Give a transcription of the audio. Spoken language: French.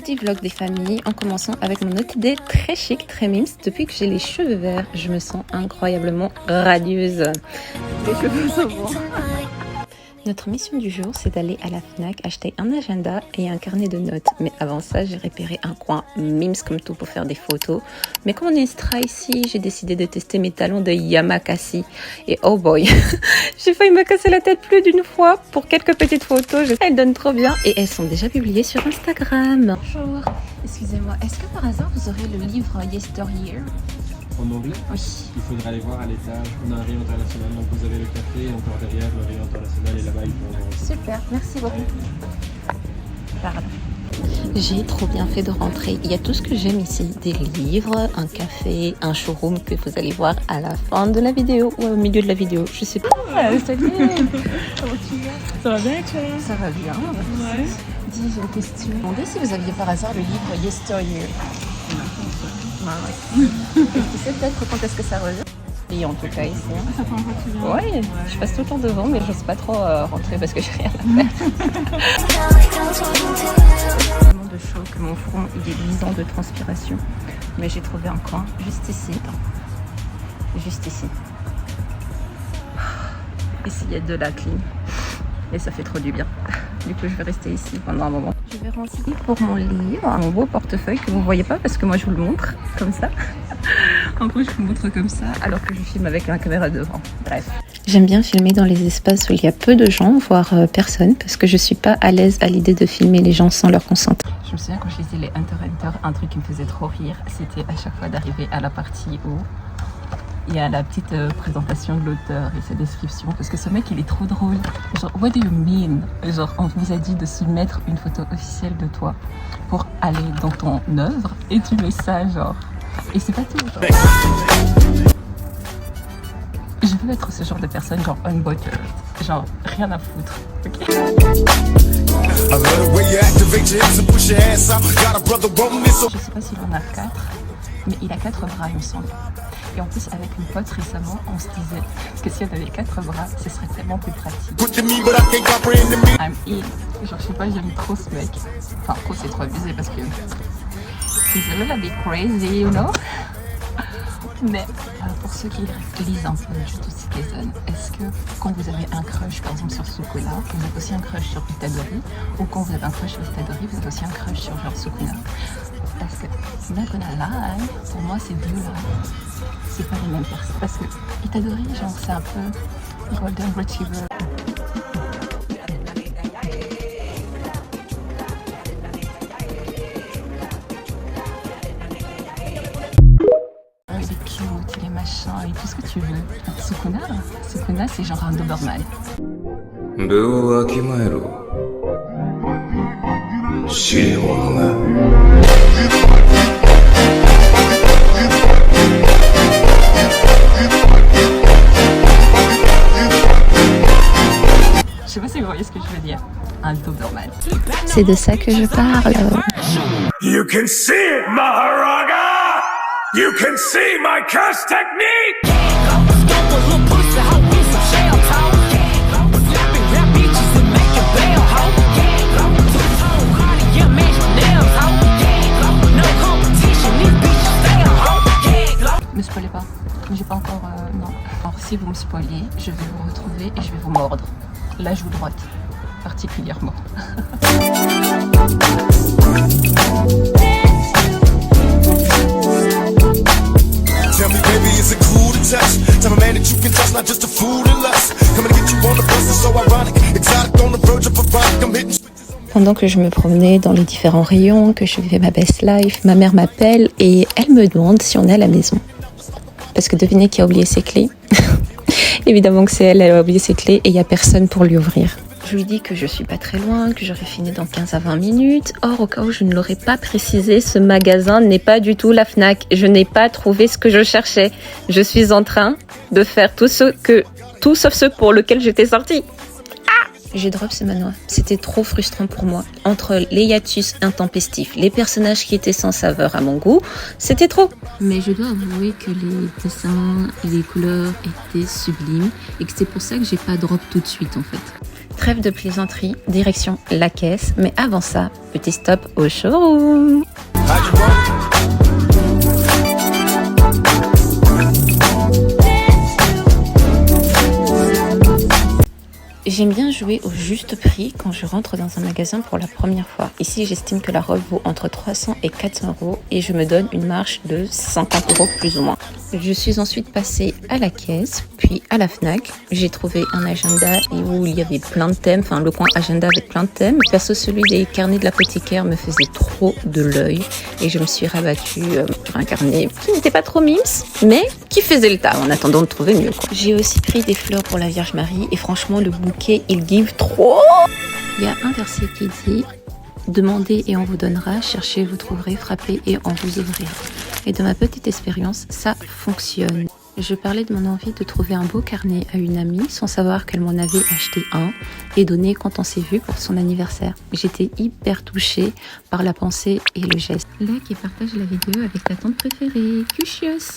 petit vlog des familles en commençant avec mon outfit très chic, très mimes. Depuis que j'ai les cheveux verts, je me sens incroyablement radieuse. Les cheveux sont bons. Notre mission du jour, c'est d'aller à la Fnac acheter un agenda et un carnet de notes. Mais avant ça, j'ai repéré un coin mimes comme tout pour faire des photos. Mais comme on est extra ici, j'ai décidé de tester mes talons de Yamakasi. Et oh boy, j'ai failli me casser la tête plus d'une fois pour quelques petites photos. Elles donnent trop bien et elles sont déjà publiées sur Instagram. Bonjour, excusez-moi, est-ce que par hasard vous aurez le livre Yesteryear? En anglais? Oui. Il faudra aller voir à l'étage. On a un rayon international, donc vous avez le café et encore derrière le rayon international et là-bas ils vont. Super, merci beaucoup. Pardon. J'ai trop bien fait de rentrer. Il y a tout ce que j'aime ici. Des livres, un café, un showroom que vous allez voir à la fin de la vidéo ou au milieu de la vidéo. Je sais pas. Salut. Comment tu vas? Ça va bien, Claire? Ça va bien. Ouais. Dis, j'ai une question. Je me demandais si vous aviez par hasard le livre Yesteryear. Tu sais peut-être quand est-ce que ça revient? Et en tout cas ici. Ça fait encore plus bien. Ouais, je passe tout le temps devant, mais j'ose pas trop rentrer parce que j'ai rien à faire. Tellement de chaud que mon front il est luisant de transpiration. Mais j'ai trouvé un coin juste ici. Juste ici. Ici il y a de la clim. Et ça fait trop du bien. Du coup, je vais rester ici pendant un moment. Je vais rentrer pour mon livre, mon beau portefeuille que vous ne voyez pas parce que moi, je vous le montre comme ça. En gros, je vous montre comme ça alors que je filme avec la caméra devant. Bref. J'aime bien filmer dans les espaces où il y a peu de gens, voire personne, parce que je suis pas à l'aise à l'idée de filmer les gens sans leur consentement. Je me souviens quand je lisais les Hunter x Hunter, un truc qui me faisait trop rire, c'était à chaque fois d'arriver à la partie où il y a la petite présentation de l'auteur et sa description, parce que ce mec il est trop drôle. Genre, what do you mean? Genre, on vous a dit de soumettre une photo officielle de toi pour aller dans ton œuvre et tu mets ça, genre. Et c'est pas tout, genre. Je veux être ce genre de personne, genre unbothered, genre rien à foutre. Okay. Je sais pas s'il en a 4, mais il a 4 bras, il me semble. Et en plus, avec une pote récemment, on se disait que si on avait 4 bras, ce serait tellement plus pratique. I'm in. Genre, je sais pas, j'aime trop ce mec. Enfin, trop, c'est trop abusé parce que he's a little bit crazy, you know. Mais pour ceux qui lisent un peu Jujutsu Kaisen, est-ce que quand vous avez un crush, par exemple sur Sukuna, vous avez aussi un crush sur Itadori, ou quand vous avez un crush sur Itadori, vous avez aussi un crush sur genre Sukuna? Parce que Sukuna là, pour moi, ces deux-là, c'est pas les mêmes personnes. Parce que Itadori, genre, c'est un peu Golden Retriever. C'est cute, les machins et tout ce que tu veux. Sukuna, c'est genre un Doberman. Je sais pas si vous voyez ce que je veux dire. Un Doberman. C'est de ça que je parle. You can see it, Maharaga! You can see my curse technique! Me spoilez pas, j'ai pas encore... non. Alors si vous me spoilez, je vais vous retrouver et je vais vous mordre. La joue droite, particulièrement. Tell me, baby, is it cool to touch? Tell a man that you can trust, not just a fool to lust. Coming to get you on the bus is so ironic. Exotic on the verge of a rock, I'm hitting. Pendant que je me promenais dans les différents rayons, que je vivais ma best life, ma mère m'appelle et elle me demande si on est à la maison. Parce que devinez qui a oublié ses clés? Évidemment que c'est elle, elle a oublié ses clés et il n'y a personne pour lui ouvrir. Je lui dis que je suis pas très loin, que j'aurai fini dans 15 à 20 minutes. Or, au cas où je ne l'aurais pas précisé, ce magasin n'est pas du tout la Fnac. Je n'ai pas trouvé ce que je cherchais. Je suis en train de faire tout sauf ce pour lequel j'étais sortie. J'ai drop ce manoir. C'était trop frustrant pour moi. Entre les hiatus intempestifs, les personnages qui étaient sans saveur à mon goût, c'était trop. Mais je dois avouer que les dessins et les couleurs étaient sublimes et que c'est pour ça que j'ai pas drop tout de suite en fait. Trêve de plaisanterie, direction la caisse. Mais avant ça, petit stop au showroom. J'aime bien jouer au juste prix quand je rentre dans un magasin pour la première fois. Ici, j'estime que la robe vaut entre 300 et 400 € et je me donne une marge de 50 € plus ou moins. Je suis ensuite passée à la caisse, puis à la Fnac. J'ai trouvé un agenda où il y avait plein de thèmes, enfin le coin agenda avec plein de thèmes. Perso, celui des carnets de l'apothicaire me faisait trop de l'œil et je me suis rabattue sur un carnet qui n'était pas trop mimes, mais qui faisait le taf en attendant de trouver mieux, quoi. J'ai aussi pris des fleurs pour la Vierge Marie et franchement le bouquet il give trop. Il y a un verset qui dit: demandez et on vous donnera, cherchez, vous trouverez, frappez et on vous ouvrira. Et de ma petite expérience, ça fonctionne. Je parlais de mon envie de trouver un beau carnet à une amie sans savoir qu'elle m'en avait acheté un et donné quand on s'est vu pour son anniversaire. J'étais hyper touchée par la pensée et le geste. Like et partage la vidéo avec ta tante préférée. Cuchios!